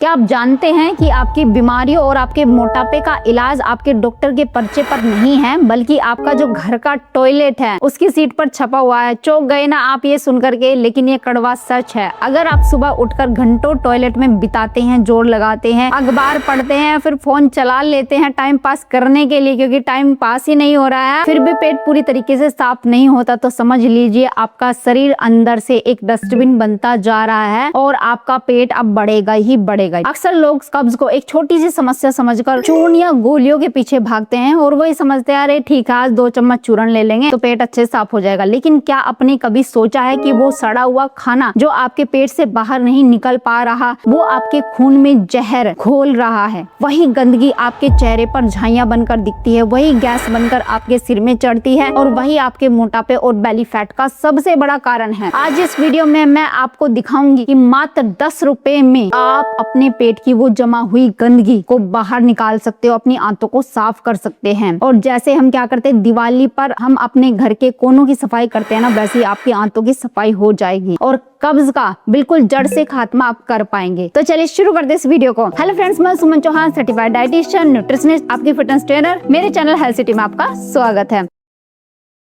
क्या आप जानते हैं कि आपकी बीमारियों और आपके मोटापे का इलाज आपके डॉक्टर के पर्चे पर नहीं है, बल्कि आपका जो घर का टॉयलेट है उसकी सीट पर छपा हुआ है। चौंक गए ना आप ये सुनकर के, लेकिन ये कड़वा सच है। अगर आप सुबह उठकर घंटों टॉयलेट में बिताते हैं, जोर लगाते हैं, अखबार पढ़ते हैं, फिर फोन चला लेते हैं टाइम पास करने के लिए, क्योंकि टाइम पास ही नहीं हो रहा है, फिर भी पेट पूरी तरीके से साफ नहीं होता, तो समझ लीजिए आपका शरीर अंदर से एक डस्टबिन बनता जा रहा है और आपका पेट अब बढ़ेगा ही बढ़ेगा। अक्सर लोग कब्ज को एक छोटी सी समस्या समझकर चूर्ण या गोलियों के पीछे भागते हैं और वही समझते हैं अरे ठीक है आज 2 चम्मच चूर्ण ले लेंगे तो पेट अच्छे से साफ हो जाएगा। लेकिन क्या आपने कभी सोचा है कि वो सड़ा हुआ खाना जो आपके पेट से बाहर नहीं निकल पा रहा, वो आपके खून में जहर घोल रहा है। वही गंदगी आपके चेहरे पर झाइयां बनकर दिखती है, वही गैस बनकर आपके सिर में चढ़ती है और वही आपके मोटापे और बेली फैट का सबसे बड़ा कारण है। आज इस वीडियो में मैं आपको दिखाऊंगी कि मात्र 10 रुपए में आप अपने पेट की वो जमा हुई गंदगी को बाहर निकाल सकते हो, अपनी आंतों को साफ कर सकते हैं। और जैसे हम क्या करते हैं, दिवाली पर हम अपने घर के कोनों की सफाई करते हैं ना, वैसे ही आपकी आंतों की सफाई हो जाएगी और कब्ज का बिल्कुल जड़ से खात्मा आप कर पाएंगे। तो चलिए शुरू करते हैं इस वीडियो को। हेलो फ्रेंड्स, मैं सुमन चौहान, सर्टिफाइड डाइटिशियन, न्यूट्रिशनिस्ट, आपकी फिटनेस ट्रेनर। मेरे चैनल हेल्थ सिटी में आपका स्वागत है।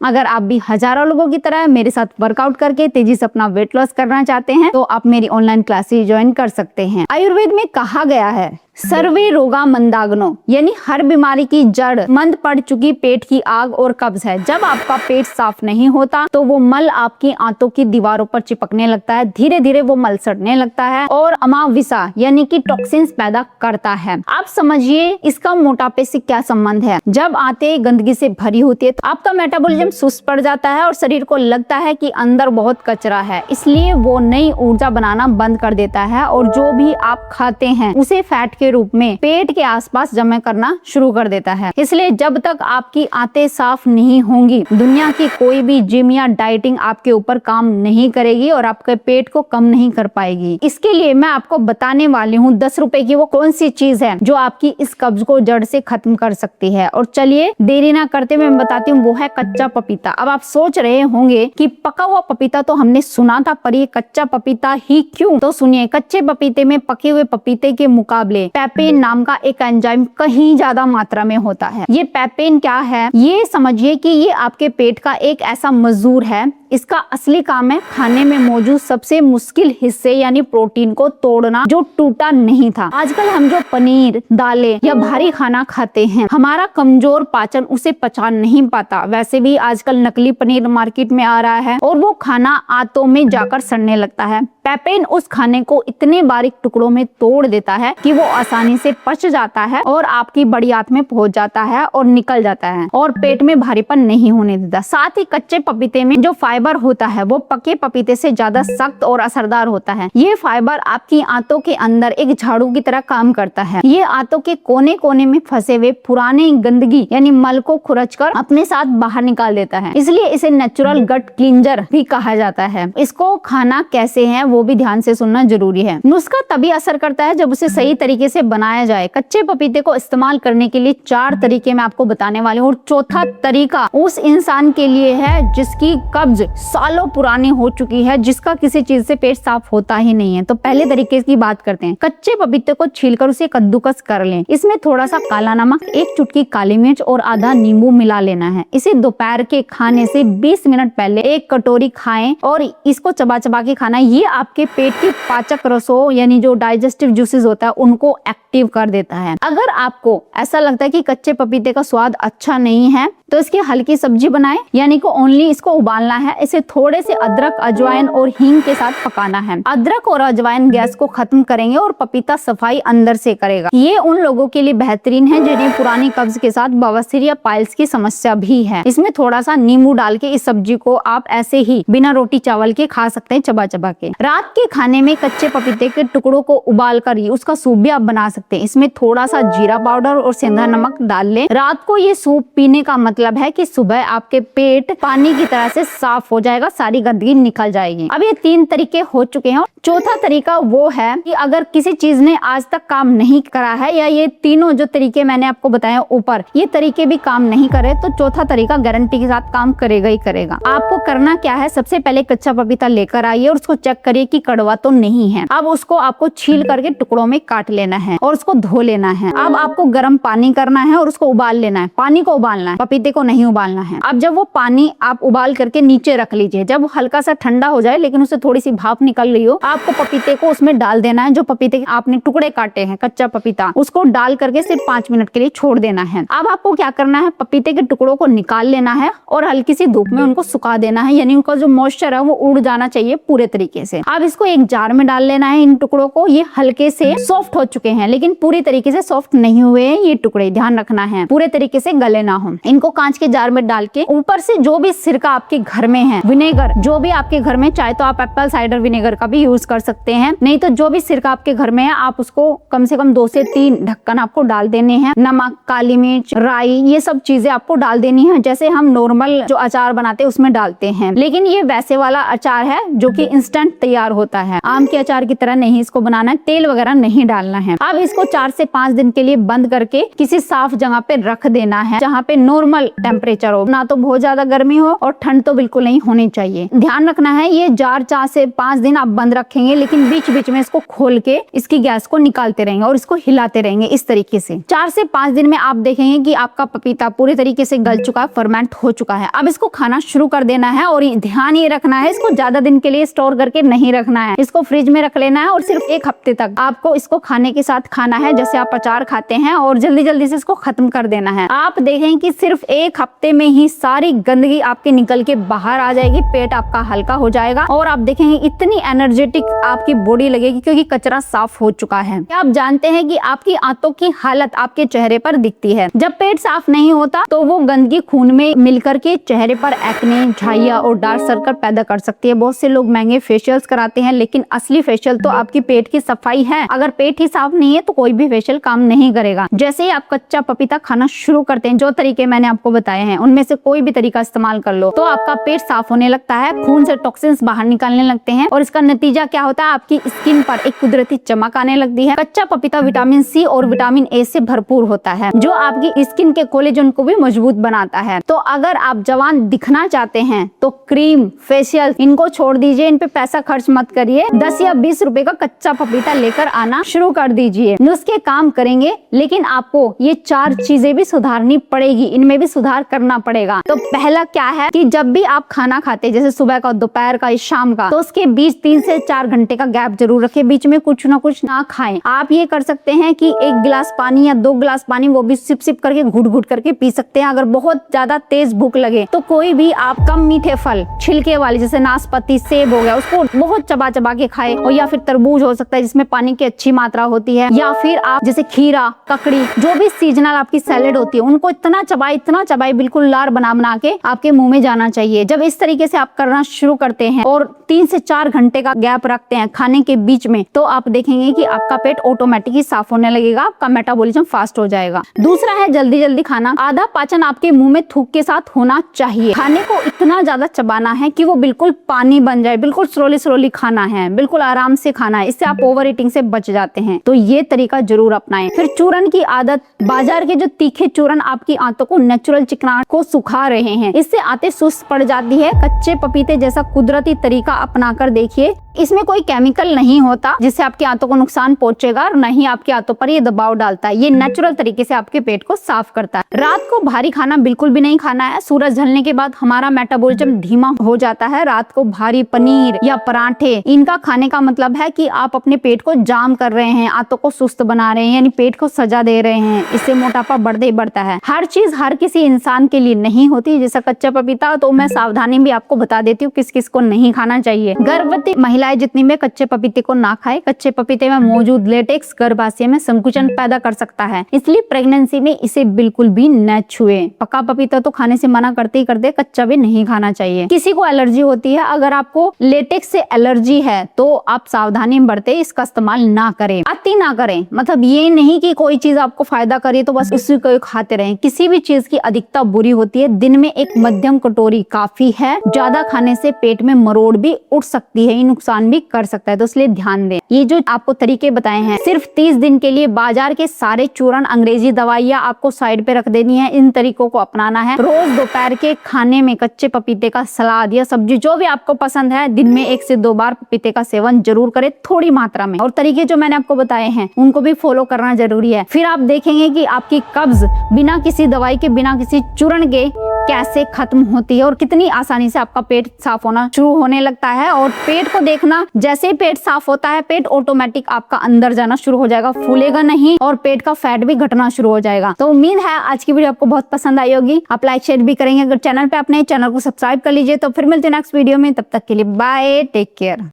अगर आप भी हजारों लोगों की तरह मेरे साथ वर्कआउट करके तेजी से अपना वेट लॉस करना चाहते हैं तो आप मेरी ऑनलाइन क्लासेस ज्वाइन कर सकते हैं। आयुर्वेद में कहा गया है सर्वे रोगा मंदाग्नो, यानी हर बीमारी की जड़ मंद पड़ चुकी पेट की आग और कब्ज है। जब आपका पेट साफ नहीं होता तो वो मल आपकी आंतों की दीवारों पर चिपकने लगता है, धीरे धीरे वो मल सड़ने लगता है और अमावस्या यानी कि टॉक्सिन्स पैदा करता है। आप समझिए इसका मोटापे से क्या संबंध है। जब आंतें गंदगी से भरी होती है तो आपका मेटाबॉलिज्म सुस्त पड़ जाता है और शरीर को लगता है कि अंदर बहुत कचरा है, इसलिए वो नई ऊर्जा बनाना बंद कर देता है और जो भी आप खाते हैं उसे फैट के रूप में पेट के आसपास जमा करना शुरू कर देता है। इसलिए जब तक आपकी आंतें साफ नहीं होंगी, दुनिया की कोई भी जिम या डाइटिंग आपके ऊपर काम नहीं करेगी और आपके पेट को कम नहीं कर पाएगी। इसके लिए मैं आपको बताने वाली हूँ 10 रुपए की वो कौन सी चीज है जो आपकी इस कब्ज को जड़ से खत्म कर सकती है। और चलिए देरी ना करते मैं बताती हूँ, वो है कच्चा पपीता। अब आप सोच रहे होंगे कि पका हुआ पपीता तो हमने सुना था, पर ये कच्चा पपीता ही क्यों? तो सुनिए, कच्चे पपीते में पके हुए पपीते के मुकाबले पैपेन नाम का एक एंजाइम कहीं ज्यादा मात्रा में होता है। ये पैपेन क्या है, ये समझिए कि ये आपके पेट का एक ऐसा मजदूर है। इसका असली काम है खाने में मौजूद सबसे मुश्किल हिस्से यानी प्रोटीन को तोड़ना जो टूटा नहीं था। आजकल हम जो पनीर, दालें या भारी खाना खाते हैं, हमारा कमजोर पाचन उसे पचा नहीं पाता। वैसे भी आजकल नकली पनीर मार्केट में आ रहा है और वो खाना आंतों में जाकर सड़ने लगता है। पैपेन उस खाने को इतने बारीक टुकड़ों में तोड़ देता है कि वो आसानी से पच जाता है और आपकी बड़ी आंत में पहुंच जाता है और निकल जाता है और पेट में भारीपन नहीं होने देता। साथ ही कच्चे पपीते में जो फाइबर होता है वो पके पपीते से ज्यादा सख्त और असरदार होता है। ये फाइबर आपकी आंतों के अंदर एक झाड़ू की तरह काम करता है। ये आंतों के कोने कोने में फंसे हुए पुराने गंदगी यानी मल को खुरचकर अपने साथ बाहर निकाल देता है। इसलिए इसे नेचुरल गट क्लींजर भी कहा जाता है। इसको खाना कैसे है वो भी ध्यान से सुनना जरूरी है। नुस्खा तभी असर करता है जब उसे सही तरीके से बनाया जाए। कच्चे पपीते को इस्तेमाल करने के लिए 4 तरीके मैं आपको बताने वाली हूँ और चौथा तरीका उस इंसान के लिए है जिसकी कब्ज सालों पुरानी हो चुकी है, जिसका किसी चीज से पेट साफ होता ही नहीं है। तो पहले तरीके की बात करते हैं। कच्चे पपीते को छीलकर उसे कद्दूकस कर लें। इसमें थोड़ा सा काला नमक, 1 चुटकी काली मिर्च और आधा नींबू मिला लेना है। इसे दोपहर के खाने से 20 मिनट पहले 1 कटोरी खाएं और इसको चबा चबा के खाना। ये आपके पेट की पाचक रसों यानी जो डाइजेस्टिव जूसेस होता है उनको एक्टिव कर देता है। अगर आपको ऐसा लगता है कि कच्चे पपीते का स्वाद अच्छा नहीं है तो इसकी हल्की सब्जी बनाएं, यानी कि ओनली इसको उबालना है। इसे थोड़े से अदरक, अजवाइन और हींग के साथ पकाना है। अदरक और अजवाइन गैस को खत्म करेंगे और पपीता सफाई अंदर से करेगा। ये उन लोगों के लिए बेहतरीन है जिन्हें पुरानी कब्ज के साथ बवासीर या पाइल्स की समस्या भी है। इसमें थोड़ा सा नींबू डाल के इस सब्जी को आप ऐसे ही बिना रोटी चावल के खा सकते हैं, चबा चबा के। रात के खाने में कच्चे पपीते के टुकड़ों को उबाल कर उसका सूप भी आप बना सकते हैं। इसमें थोड़ा सा जीरा पाउडर और सेंधा नमक डाल लें। रात को ये सूप पीने का मतलब है कि सुबह आपके पेट पानी की तरह से साफ हो जाएगा, सारी गंदगी निकल जाएगी। अब ये 3 तरीके हो चुके हैं। चौथा तरीका वो है कि अगर किसी चीज ने आज तक काम नहीं करा है या ये तीनों जो तरीके मैंने आपको बताए ऊपर, ये तरीके भी काम नहीं करे, तो चौथा तरीका गारंटी के साथ काम करेगा ही करेगा। आपको करना क्या है, सबसे पहले कच्चा पपीता लेकर आइए और उसको चेक करिए कि कड़वा तो नहीं है। अब उसको आपको छील करके टुकड़ों में काट लेना है और उसको धो लेना है। अब आपको गर्म पानी करना है और उसको उबाल लेना है। पानी को उबालना है, पपीते को नहीं उबालना है। अब जब वो पानी आप उबाल करके नीचे रख लीजिए, जब वो हल्का सा ठंडा हो जाए लेकिन उससे थोड़ी सी भाप निकल रही हो, आपको पपीते को उसमें डाल देना है। जो पपीते आपने टुकड़े काटे हैं कच्चा पपीता, उसको डाल करके सिर्फ 5 मिनट के लिए छोड़ देना है। अब आपको क्या करना है, पपीते के टुकड़ों को निकाल लेना है और हल्की सी धूप में उनको सुखा देना है, यानी उनका जो मॉइस्चर है वो उड़ जाना चाहिए पूरे तरीके से। अब इसको एक जार में डाल लेना है। इन टुकड़ों को, ये हल्के से सॉफ्ट हो चुके हैं लेकिन पूरी तरीके से सॉफ्ट नहीं हुए हैं ये टुकड़े, ध्यान रखना है पूरे तरीके से गले ना हो। इनको कांच के जार में डाल के ऊपर से जो भी सिरका आपके घर में है, विनेगर जो भी आपके घर में, चाहे तो आप एप्पल साइडर विनेगर का भी यूज कर सकते हैं, नहीं तो जो भी सिरका आपके घर में है आप उसको कम से कम 2 से 3 ढक्कन आपको डाल देने हैं। नमक, काली मिर्च, राई, ये सब चीजें आपको डाल देनी है, जैसे हम नॉर्मल जो अचार बनाते हैं उसमें डालते हैं। लेकिन ये वैसे वाला अचार है जो कि इंस्टेंट तैयार होता है, आम के अचार की तरह नहीं इसको बनाना है, तेल वगैरह नहीं डालना है। अब इसको 4 से 5 दिन के लिए बंद करके किसी साफ जगह पे रख देना है, जहाँ पे नॉर्मल टेम्परेचर हो, ना तो बहुत ज्यादा गर्मी हो और ठंड तो बिल्कुल नहीं होनी चाहिए। ध्यान रखना है ये जार 4 से 5 दिन आप बंद रखेंगे, लेकिन बीच बीच में इसको खोल के इसकी गैस को निकालते रहेंगे और इसको हिलाते रहेंगे इस तरीके से। 4 से 5 दिन में आप देखेंगे कि आपका पपीता पूरे तरीके से गल चुका है, फर्मेंट हो चुका है। अब इसको खाना शुरू कर देना है और ध्यान ये रखना है इसको ज्यादा दिन के लिए स्टोर करके नहीं रखना है, इसको फ्रिज में रख लेना है और सिर्फ 1 हफ्ते तक आपको इसको खाने के साथ खाना है, जैसे आप अचार खाते हैं, और जल्दी जल्दी से इसको खत्म कर देना है। आप देखेंगे कि सिर्फ 1 हफ्ते में ही सारी गंदगी आपके निकल के बाहर आ जाएगी, पेट आपका हल्का हो जाएगा और आप देखेंगे इतनी एनर्जेटिक आपकी बॉडी लगेगी क्योंकि कचरा साफ हो चुका है। क्या आप जानते हैं कि आपकी आंतों की हालत आपके चेहरे पर दिखती है। जब पेट साफ नहीं होता तो वो गंदगी खून में मिलकर के चेहरे पर एक्ने, झाइया और डार्क सर्कल पैदा कर सकती है। बहुत से लोग महंगे फेशियल्स कराते हैं, लेकिन असली फेशियल तो आपकी पेट की सफाई है। अगर पेट ही साफ नहीं है तो कोई भी फेशियल काम नहीं करेगा। जैसे ही आप कच्चा पपीता खाना शुरू करते हैं, जो तरीके मैंने आपको बताए हैं उनमें से कोई भी तरीका इस्तेमाल कर लो, तो आपका पेट साफ होने लगता है, खून से टॉक्सिन्स बाहर निकलने लगते हैं और इसका नतीजा क्या होता है, आपकी स्किन पर एक कुदरती चमक आने लगती है। कच्चा पपीता विटामिन सी और विटामिन ए से भरपूर होता है, जो आपकी स्किन के कोलेजन को भी मजबूत बनाता है। तो अगर आप जवान दिखना चाहते हैं तो क्रीम, फेशियल इनको छोड़ दीजिए, इन पे पैसा खर्च मत करिए। 10 या 20 रुपए का कच्चा पपीता लेकर आना शुरू कर दीजिए, नुस्खे काम करेंगे। लेकिन आपको ये 4 चीजें भी सुधारनी पड़ेगी, इनमें भी सुधार करना पड़ेगा। तो पहला क्या है कि जब भी आप खाना खाते, जैसे सुबह का, दोपहर का, शाम का, तो उसके बीच 3 से 4 घंटे का गैप जरूर रखें, बीच में कुछ ना कुछ ना खाएं। आप ये कर सकते हैं कि 1 गिलास पानी या 2 गिलास पानी वो भी सिप सिप करके, घुट घुट करके पी सकते हैं। अगर बहुत ज्यादा तेज भूख लगे तो कोई भी आप कम मीठे फल, छिलके वाले, जैसे नाशपाती, सेब हो गया, उसको बहुत चबा चबा के खाएं। और या फिर तरबूज हो सकता है जिसमें पानी की अच्छी मात्रा होती है, या फिर आप जैसे खीरा, ककड़ी, जो भी सीजनल आपकी सैलेड होती है उनको इतना चबाए बिल्कुल लार बना बना के आपके मुंह में जाना चाहिए। जब इस तरीके से आप करना शुरू करते हैं और 3 से 4 घंटे का गैप रखते हैं खाने के बीच में, तो आप देखेंगे कि आपका पेट ऑटोमेटिकली साफ होने लगेगा, आपका मेटाबॉलिज्म फास्ट हो जाएगा। दूसरा है जल्दी जल्दी खाना। आधा पाचन आपके मुंह में थूक के साथ होना चाहिए। खाने को इतना ज्यादा चबाना है कि वो बिल्कुल पानी बन जाए, बिल्कुल स्लोली खाना है, बिल्कुल आराम से खाना है। इससे आप ओवर ईटिंग से बच जाते हैं, तो ये तरीका जरूर अपनाएं। फिर चूरन की आदत, बाजार के जो तीखे चूरन आपकी आंतों को नेचुरल चिकनाहट को सुखा रहे हैं, इससे आंतें सुस्त पड़ जाती है। कच्चे पपीते जैसा कुदरती तरीका अपना कर देखिए, इसमें कोई केमिकल नहीं होता जिससे आपकी आंतों को नुकसान पहुंचेगा और नहीं आपकी आंतों पर ये दबाव डालता है। ये नेचुरल तरीके से आपके पेट को साफ करता है। रात को भारी खाना बिल्कुल भी नहीं खाना है। सूरज ढलने के बाद हमारा मेटाबॉलिज्म धीमा हो जाता है। रात को भारी पनीर या पराठे, इनका खाने का मतलब है कि आप अपने पेट को जाम कर रहे हैं, आंतों को सुस्त बना रहे हैं, यानी पेट को सजा दे रहे हैं। इससे मोटापा बढ़ते ही बढ़ता है। हर चीज हर किसी इंसान के लिए नहीं होती, जैसा कच्चा पपीता, तो मैं सावधानी भी आपको बता देती हूँ किस किस को नहीं खाना चाहिए। गर्भवती महिला गाय जितनी में कच्चे पपीते को ना खाए। कच्चे पपीते में मौजूद लेटेक्स गर्भाशय में संकुचन पैदा कर सकता है, इसलिए प्रेगनेंसी में इसे बिल्कुल भी न छुए। पका पपीता तो खाने से मना करते ही करते, कच्चा भी नहीं खाना चाहिए। किसी को एलर्जी होती है, अगर आपको लेटेक्स से एलर्जी है तो आप सावधानी बरते, इसका इस्तेमाल ना करें, अति ना करें। मतलब ये नहीं कि कोई चीज आपको फायदा करे तो बस उसी को खाते रहें। किसी भी चीज की अधिकता बुरी होती है। दिन में एक मध्यम कटोरी काफी है। ज्यादा खाने से पेट में मरोड़ भी उठ सकती है, नुकसान भी कर सकता है, तो इसलिए ध्यान दें। ये जो आपको तरीके बताए हैं सिर्फ 30 दिन के लिए। बाजार के सारे चूर्ण, अंग्रेजी दवाइयाँ आपको साइड पे रख देनी है। इन तरीकों को अपनाना है। रोज दोपहर के खाने में कच्चे पपीते का सलाद या सब्जी जो भी आपको पसंद है, दिन में 1 से 2 बार पपीते का सेवन जरूर करें, थोड़ी मात्रा में। और तरीके जो मैंने आपको बताए हैं उनको भी फॉलो करना जरूरी है। फिर आप देखेंगे कि आपकी कब्ज बिना किसी दवाई के, बिना किसी चूर्ण के कैसे खत्म होती है और कितनी आसानी से आपका पेट साफ होना शुरू होने लगता है। और पेट को देखना, जैसे ही पेट साफ होता है पेट ऑटोमेटिक आपका अंदर जाना शुरू हो जाएगा, फूलेगा नहीं और पेट का फैट भी घटना शुरू हो जाएगा। तो उम्मीद है आज की वीडियो आपको बहुत पसंद आई होगी। आप लाइक शेयर भी करेंगे। अगर चैनल पे अपने चैनल को सब्सक्राइब कर लीजिए। तो फिर मिलते हैं नेक्स्ट वीडियो में, तब तक के लिए बाय, टेक केयर।